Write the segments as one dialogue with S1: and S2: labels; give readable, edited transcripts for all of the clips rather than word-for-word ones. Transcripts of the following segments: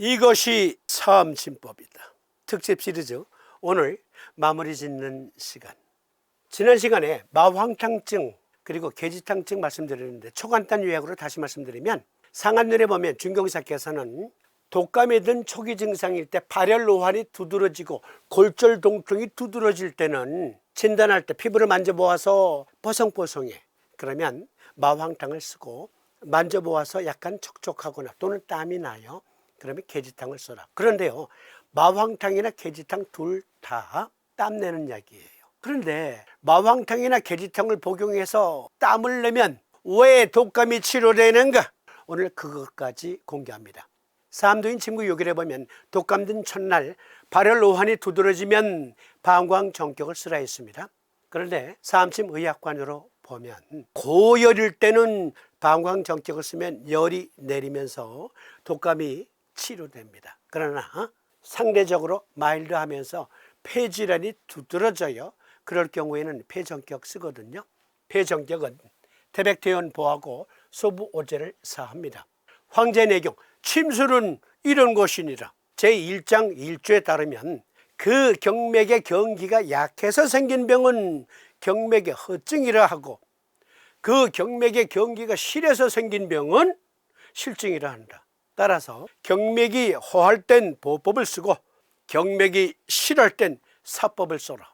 S1: 이것이 사암진법이다. 특집 시리즈 오늘 마무리 짓는 시간. 지난 시간에 마황탕증 그리고 계지탕증 말씀드렸는데 초간단 요약으로 다시 말씀드리면 상한눈에 보면 준경사께서는 독감에 든 초기 증상일 때 발열노환이 두드러지고 골절 동통이 두드러질 때는 진단할 때 피부를 만져보아서 뽀송뽀송해. 그러면 마황탕을 쓰고 만져보아서 약간 촉촉하거나 또는 땀이 나요. 그러면 계지탕을 써라. 그런데요, 마황탕이나 계지탕 둘 다 땀내는 약이에요. 그런데 마황탕이나 계지탕을 복용해서 땀을 내면 왜 독감이 치료되는가? 오늘 그것까지 공개합니다. 사암도인 친구 요길에 보면 독감 든 첫날 발열노환이 두드러지면 방광정격을 쓰라 했습니다. 그런데 사암침 의학관으로 보면 고열일 때는 방광정격을 쓰면 열이 내리면서 독감이 치료됩니다. 그러나 상대적으로 마일드하면서 폐질환이 두드러져요. 그럴 경우에는 폐정격 쓰거든요. 폐정격은 태백퇴원 보하고 소부오제를 사합니다. 황제내경 침술은 이런 것이니라. 제1장 1조에 따르면 그 경맥의 경기가 약해서 생긴 병은 경맥의 허증이라 하고 그 경맥의 경기가 실해서 생긴 병은 실증이라 한다. 따라서 경맥이 허할 땐 보법을 쓰고 경맥이 실할 땐 사법을 써라.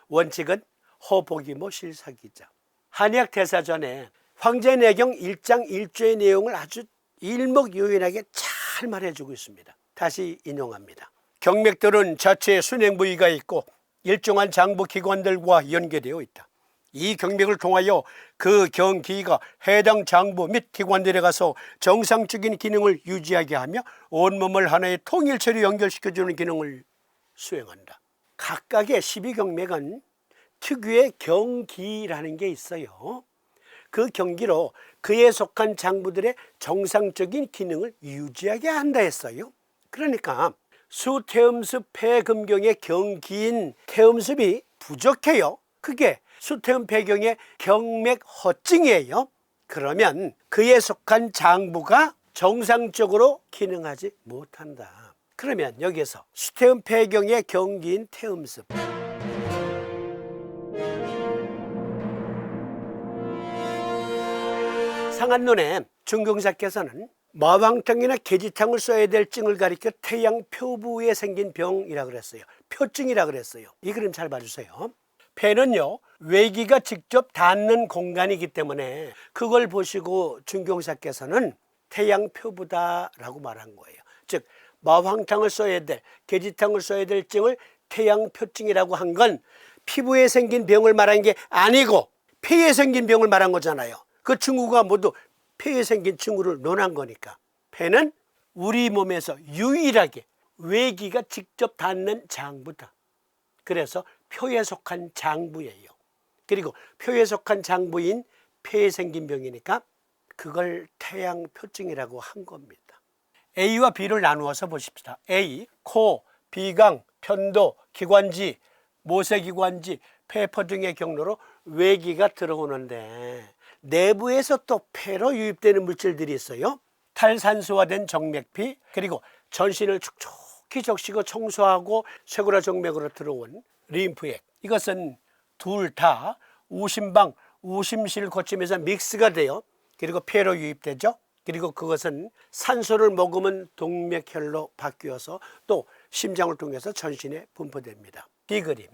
S1: 원칙은 허복이모 실사기자. 한의학 대사전에 황제내경 1장 1조의 내용을 아주 일목요연하게 잘 말해주고 있습니다. 다시 인용합니다. 경맥들은 자체의 순행 부위가 있고 일정한 장부 기관들과 연계되어 있다. 이 경맥을 통하여 그 경기가 해당 장부 및 기관들에 가서 정상적인 기능을 유지하게 하며 온몸을 하나의 통일체로 연결시켜주는 기능을 수행한다. 각각의 12경맥은 특유의 경기라는 게 있어요. 그 경기로 그에 속한 장부들의 정상적인 기능을 유지하게 한다 했어요. 그러니까 수태음습 폐금경의 경기인 태음습이 부족해요. 그게 수태음 폐경의 경맥 허증이에요. 그러면 그에 속한 장부가 정상적으로 기능하지 못한다. 그러면 여기에서 수태음 폐경의 경기인 태음습, 상한론에 준경사께서는 마황탕이나 계지탕을 써야 될 증을 가리켜 태양표부에 생긴 병이라 그랬어요. 표증이라 그랬어요. 이 그림 잘 봐주세요. 폐는요, 외기가 직접 닿는 공간이기 때문에 그걸 보시고 준경사께서는 태양표부다라고 말한 거예요. 즉 마황탕을 써야 될, 계지탕을 써야 될 증을 태양표증이라고 한 건 피부에 생긴 병을 말한 게 아니고 폐에 생긴 병을 말한 거잖아요. 그 층후가 모두 폐에 생긴 층후를 논한 거니까. 폐는 우리 몸에서 유일하게 외기가 직접 닿는 장부다. 그래서 표에 속한 장부예요. 그리고 표에 속한 장부인 폐에 생긴 병이니까 그걸 태양표증이라고 한 겁니다. A와 B를 나누어서 보십시다. A, 코, 비강, 편도, 기관지, 모세기관지, 폐포 등의 경로로 외기가 들어오는데 내부에서 또 폐로 유입되는 물질들이 있어요. 탈산소화된 정맥피, 그리고 전신을 촉촉히 적시고 청소하고 쇄골화 정맥으로 들어온 림프액. 이것은 둘 다 우심방, 우심실을 거치면서 믹스가 돼요. 그리고 폐로 유입되죠. 그리고 그것은 산소를 머금은 동맥혈로 바뀌어서 또 심장을 통해서 전신에 분포됩니다. 이 그림,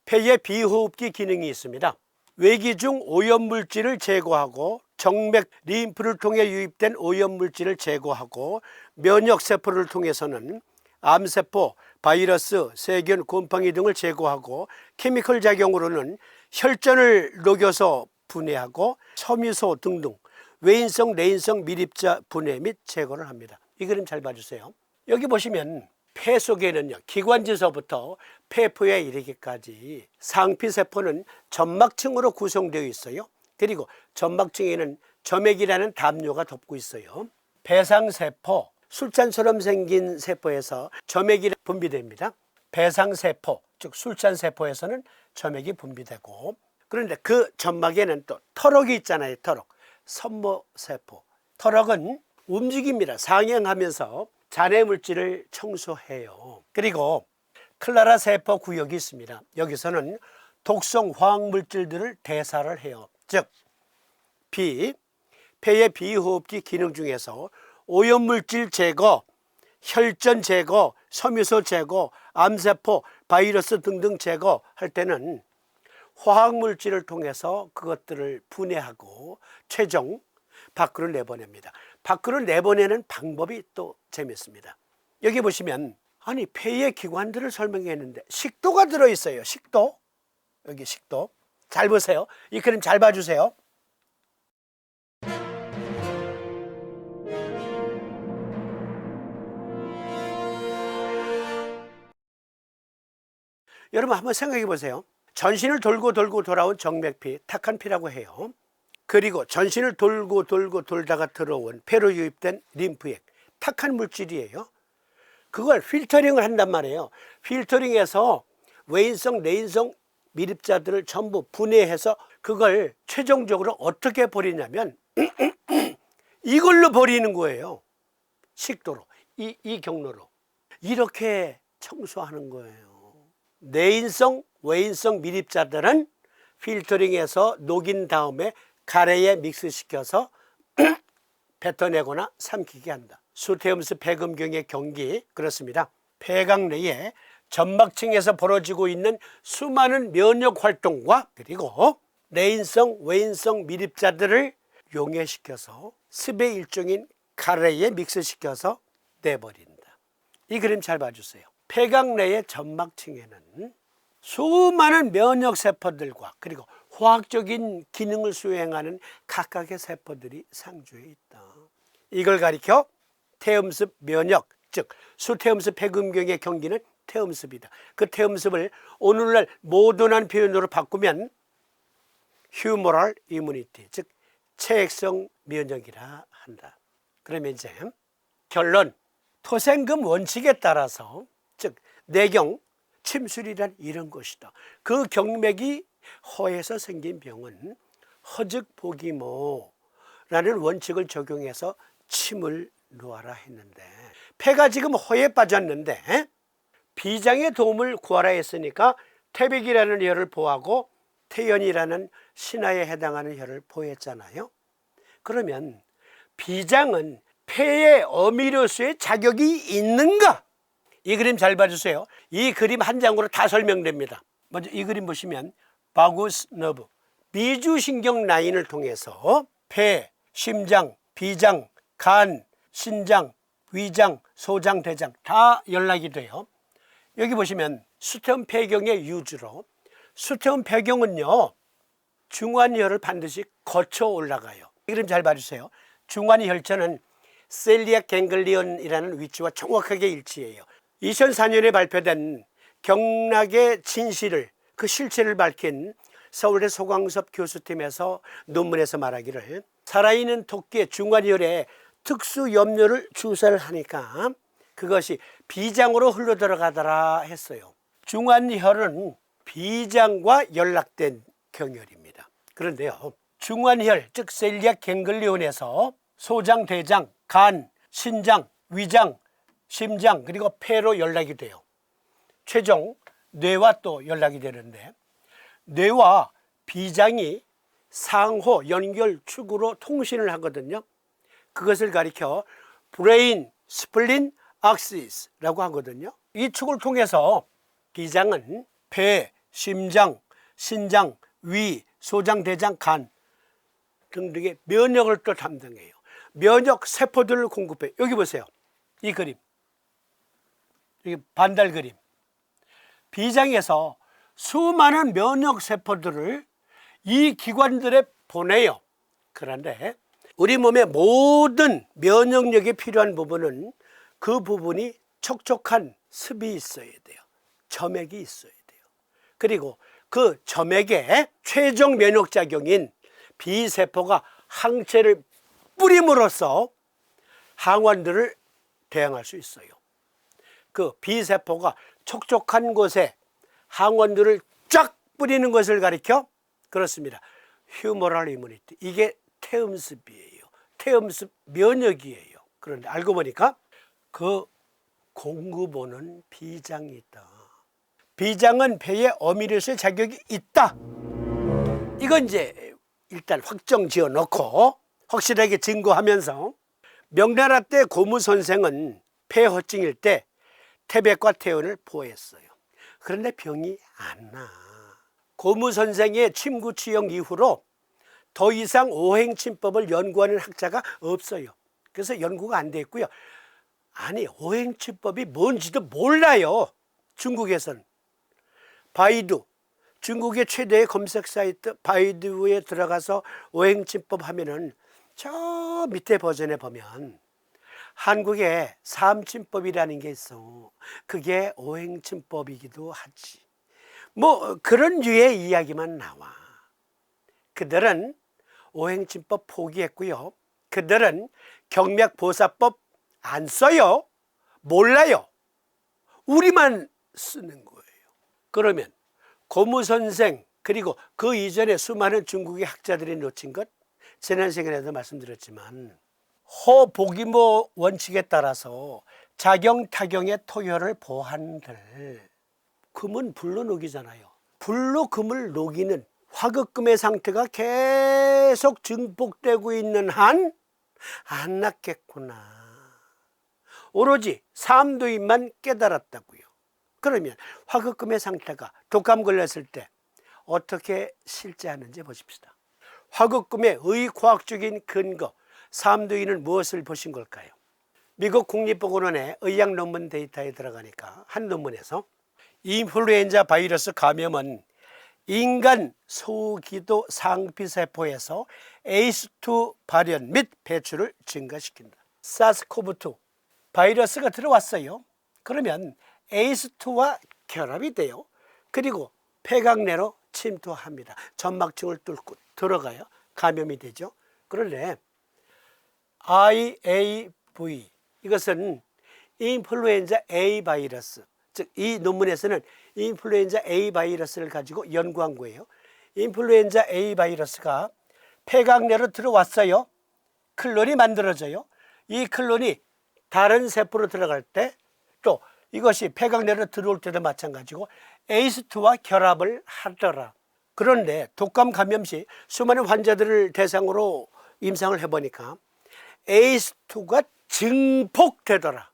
S1: 폐에 비호흡기 기능이 있습니다. 외기 중 오염물질을 제거하고 정맥, 림프를 통해 유입된 오염물질을 제거하고 면역세포를 통해서는 암세포, 바이러스, 세균, 곰팡이 등을 제거하고 케미컬 작용으로는 혈전을 녹여서 분해하고 섬유소 등등 외인성, 내인성 밀입자 분해 및 제거를 합니다. 이 그림 잘 봐주세요. 여기 보시면 폐 속에는요, 기관지서부터 폐포에 이르기까지 상피세포는 점막층으로 구성되어 있어요. 그리고 점막층에는 점액이라는 담요가 덮고 있어요. 배상세포, 술잔처럼 생긴 세포에서 점액이 분비됩니다. 배상세포, 즉 술잔세포에서는 점액이 분비되고, 그런데 그 점막에는 또 터럭이 있잖아요. 터럭, 선모세포. 터럭은 움직입니다. 상행하면서 잔해 물질을 청소해요. 그리고 클라라 세포 구역이 있습니다. 여기서는 독성 화학 물질들을 대사를 해요. 즉 폐의 비호흡기 기능 중에서 오염물질 제거, 혈전 제거, 섬유소 제거, 암세포, 바이러스 등등 제거할 때는 화학물질을 통해서 그것들을 분해하고 최종 밖으로 내보냅니다. 밖으로 내보내는 방법이 또 재밌습니다. 여기 보시면 아니 폐의 기관들을 설명했는데 식도가 들어있어요. 식도. 여기 식도. 잘 보세요. 이 그림 잘 봐주세요. 여러분 한번 생각해 보세요. 전신을 돌고 돌아온 정맥피, 탁한 피라고 해요. 그리고 전신을 돌고 돌다가 들어온 폐로 유입된 림프액, 탁한 물질이에요. 그걸 필터링을 한단 말이에요. 필터링해서 외인성, 내인성 미립자들을 전부 분해해서 그걸 최종적으로 어떻게 버리냐면 이걸로 버리는 거예요. 식도로, 이 경로로. 이렇게 청소하는 거예요. 내인성, 외인성 미립자들은 필터링해서 녹인 다음에 가래에 믹스시켜서 뱉어내거나 삼키게 한다. 수테움스 폐금경의 경기 그렇습니다. 폐각 내에 점막층에서 벌어지고 있는 수많은 면역 활동과 그리고 내인성, 외인성 미립자들을 용해시켜서 습의 일종인 가래에 믹스시켜서 내버린다. 이 그림 잘 봐주세요. 폐각 내의 점막층에는 수많은 면역 세포들과 그리고 화학적인 기능을 수행하는 각각의 세포들이 상주해 있다. 이걸 가리켜 태음습 면역, 즉 수태음습 폐금경의 경기는 태음습이다. 그 태음습을 오늘날 모던한 표현으로 바꾸면 휴모럴 이뮤니티, 즉 체액성 면역이라 한다. 그러면 이제 결론, 토생금 원칙에 따라서 즉 내경, 침술이란 이런 것이다. 그 경맥이 허에서 생긴 병은 허즉보기모라는 원칙을 적용해서 침을 놓아라 했는데 폐가 지금 허에 빠졌는데 비장의 도움을 구하라 했으니까 태백이라는 혈을 보하고 태연이라는 신하에 해당하는 혈을 보했잖아요. 그러면 비장은 폐의 어미로서의 자격이 있는가? 이 그림 잘 봐주세요. 이 그림 한 장으로 다 설명됩니다. 먼저 이 그림 보시면 바구스 너브, 미주신경 라인을 통해서 폐, 심장, 비장, 간, 신장, 위장, 소장, 대장 다 연락이 돼요. 여기 보시면 수태음 폐경의 유주로 수태음 폐경은요 중환혈을 반드시 거쳐 올라가요. 이 그림 잘 봐주세요. 중환혈전은 셀리악 갱글리온이라는 위치와 정확하게 일치해요. 2004년에 발표된 경락의 진실을 그 실체를 밝힌 서울대 소광섭 교수팀에서 논문에서 말하기를 살아있는 토끼의 중환혈에 특수 염료를 주사를 하니까 그것이 비장으로 흘러 들어가더라 했어요. 중환혈은 비장과 연락된 경혈입니다. 그런데요 중환혈 즉 셀리악 갱글리온에서 소장, 대장, 간, 신장, 위장, 심장 그리고 폐로 연락이 돼요. 최종 뇌와 또 연락이 되는데 뇌와 비장이 상호 연결 축으로 통신을 하거든요. 그것을 가리켜 브레인 스플린 악시스라고 하거든요. 이 축을 통해서 비장은 폐, 심장, 신장, 위, 소장, 대장, 간 등등의 면역을 또 담당해요. 면역 세포들을 공급해요. 여기 보세요. 이 그림. 여기 반달 그림. 비장에서 수많은 면역 세포들을 이 기관들에 보내요. 그런데 우리 몸의 모든 면역력이 필요한 부분은 그 부분이 촉촉한 습이 있어야 돼요. 점액이 있어야 돼요. 그리고 그 점액에 최종 면역작용인 B세포가 항체를 뿌림으로써 항원들을 대항할 수 있어요. 그 B세포가 촉촉한 곳에 항원들을 쫙 뿌리는 것을 가리켜 그렇습니다. 휴모럴 이뮤니티. 이게 태음습이에요. 태음습 면역이에요. 그런데 알고 보니까 그 공급원은 비장이 있다. 비장은 폐에 어미로서의 자격이 있다. 이건 이제 일단 확정 지어 놓고 확실하게 증거하면서 명나라 때 고무 선생은 폐허증일 때 태백과 태연을 보호했어요. 그런데 병이 안 나. 고무 선생의 침구치형 이후로 더 이상 오행침법을 연구하는 학자가 없어요. 그래서 연구가 안 돼 있고요. 아니, 오행침법이 뭔지도 몰라요. 중국에서는. 바이두, 중국의 최대의 검색 사이트 바이두에 들어가서 오행침법 하면은 저 밑에 버전에 보면 한국에 삼침법이라는 게 있어. 그게 오행침법이기도 하지. 뭐 그런 류의 이야기만 나와. 그들은 오행침법 포기했고요. 그들은 경맥보사법 안 써요. 몰라요. 우리만 쓰는 거예요. 그러면 고무선생 그리고 그 이전에 수많은 중국의 학자들이 놓친 것, 지난 시간에도 말씀드렸지만 허보기모 원칙에 따라서 작용타경의 토혈을 보한들, 금은 불로 녹이잖아요. 불로 금을 녹이는 화극금의 상태가 계속 증폭되고 있는 한 안 낫겠구나. 오로지 삼도인만 깨달았다고요. 그러면 화극금의 상태가 독감 걸렸을 때 어떻게 실제하는지 보십시다. 화극금의 의과학적인 근거, 삼도인은 무엇을 보신 걸까요? 미국 국립보건원의 의학 논문 데이터에 들어가니까 한 논문에서 인플루엔자 바이러스 감염은 인간 소기도 상피세포에서 ACE2 발현 및 배출을 증가시킨다. 사스코브2 바이러스가 들어왔어요. 그러면 ACE2와 결합이 돼요. 그리고 폐각내로 침투합니다. 점막층을 뚫고 들어가요. 감염이 되죠. 그런데 IAV, 이것은 인플루엔자 A 바이러스, 즉 이 논문에서는 인플루엔자 A 바이러스를 가지고 연구한 거예요. 인플루엔자 A 바이러스가 폐각내로 들어왔어요. 클론이 만들어져요. 이 클론이 다른 세포로 들어갈 때, 또 이것이 폐각내로 들어올 때도 마찬가지고 ACE2와 결합을 하더라. 그런데 독감 감염 시 수많은 환자들을 대상으로 임상을 해보니까 ACE2가 증폭되더라.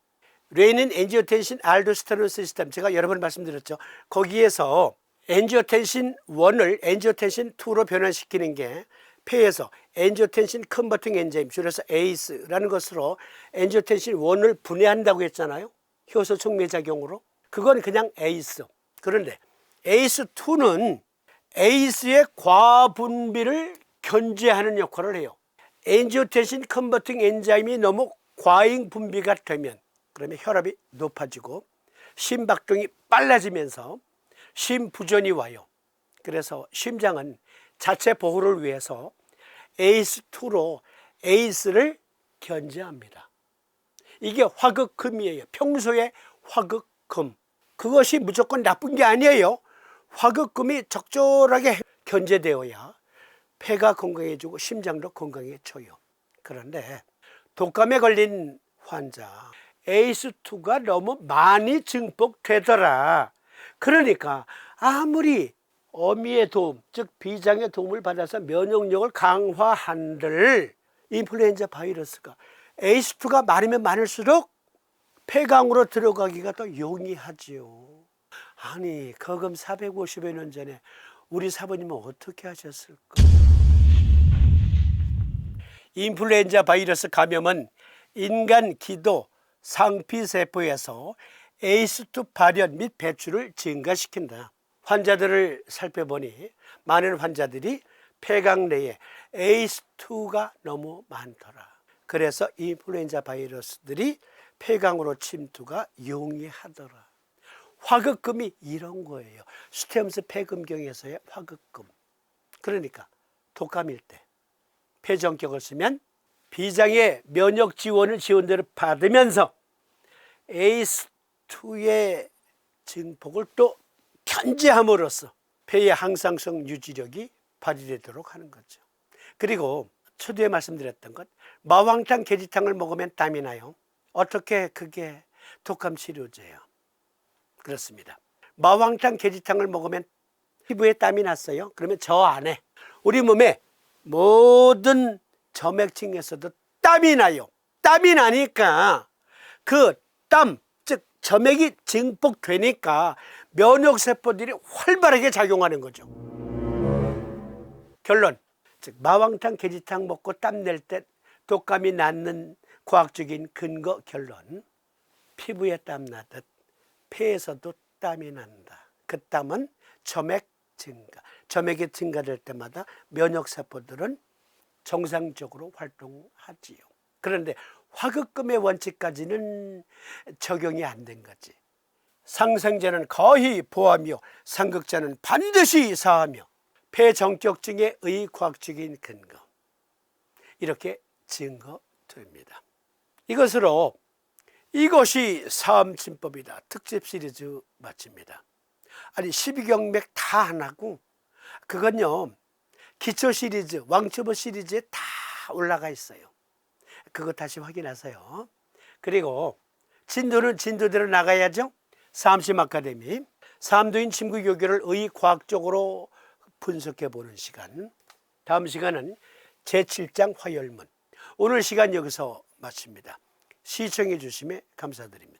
S1: 레닌 엔지오텐신 알도스테론 시스템, 제가 여러 번 말씀드렸죠. 거기에서 엔지오텐신 1을 엔지오텐신 2로 변환시키는 게 폐에서 엔지오텐신 컨버팅 엔자임, 줄여서 ACE라는 것으로 엔지오텐신 1을 분해한다고 했잖아요. 효소 촉매작용으로. 그건 그냥 ACE. 그런데 ACE2는 ACE의 과분비를 견제하는 역할을 해요. 엔지오텐신 컨버팅 엔자임이 너무 과잉 분비가 되면, 그러면 혈압이 높아지고 심박동이 빨라지면서 심부전이 와요. 그래서 심장은 자체 보호를 위해서 ACE2로 ACE를 견제합니다. 이게 화극금이에요. 평소에 화극금. 그것이 무조건 나쁜 게 아니에요. 화극금이 적절하게 견제되어야 폐가 건강해지고 심장도 건강해져요. 그런데 독감에 걸린 환자, ACE2가 너무 많이 증폭되더라. 그러니까 아무리 어미의 도움, 즉 비장의 도움을 받아서 면역력을 강화한들 인플루엔자 바이러스가 ACE2가 많으면 많을수록 폐강으로 들어가기가 더 용이하지요. 아니, 거금 450여 년 전에 우리 사부님은 어떻게 하셨을까? 인플루엔자 바이러스 감염은 인간 기도 상피세포에서 ACE2 발현 및 배출을 증가시킨다. 환자들을 살펴보니 많은 환자들이 폐강 내에 ACE2가 너무 많더라. 그래서 인플루엔자 바이러스들이 폐강으로 침투가 용이하더라. 화극금이 이런 거예요. 스테엄스 폐금경에서의 화극금. 그러니까 독감일 때 폐정격을 쓰면 비장의 면역 지원을 지원대로 받으면서 ACE2의 증폭을 또 견제함으로써 폐의 항상성 유지력이 발휘되도록 하는 거죠. 그리고 초두에 말씀드렸던 것, 마왕탕, 계지탕을 먹으면 땀이 나요. 어떻게 그게 독감 치료제예요. 그렇습니다. 마왕탕 게지탕을 먹으면 피부에 땀이 났어요. 그러면 저 안에 우리 몸에 모든 점액층에서도 땀이 나요. 땀이 나니까 그 땀, 즉 점액이 증폭되니까 면역세포들이 활발하게 작용하는 거죠. 결론, 즉 마왕탕 게지탕 먹고 땀 낼 때 독감이 낫는 과학적인 근거 결론, 피부에 땀 나듯 폐에서도 땀이 난다. 그 땀은 점액 증가, 점액이 증가될 때마다 면역세포들은 정상적으로 활동하지요. 그런데 화극금의 원칙까지는 적용이 안 된 거지. 상생제는 거의 보하며 상극제는 반드시 사하며 폐정격증의 의과학적인 근거, 이렇게 증거됩니다. 이것으로 이것이 사암진법이다 특집 시리즈 마칩니다. 아니 12경맥 다 안 하고 그건요 기초 시리즈 왕초보 시리즈에 다 올라가 있어요. 그거 다시 확인하세요. 그리고 진도는 진도대로 나가야죠. 사암심 아카데미 삼도인 침구교교를 의과학적으로 분석해보는 시간, 다음 시간은 제7장 화열문. 오늘 시간 여기서 마칩니다. 시청해 주심에 감사드립니다.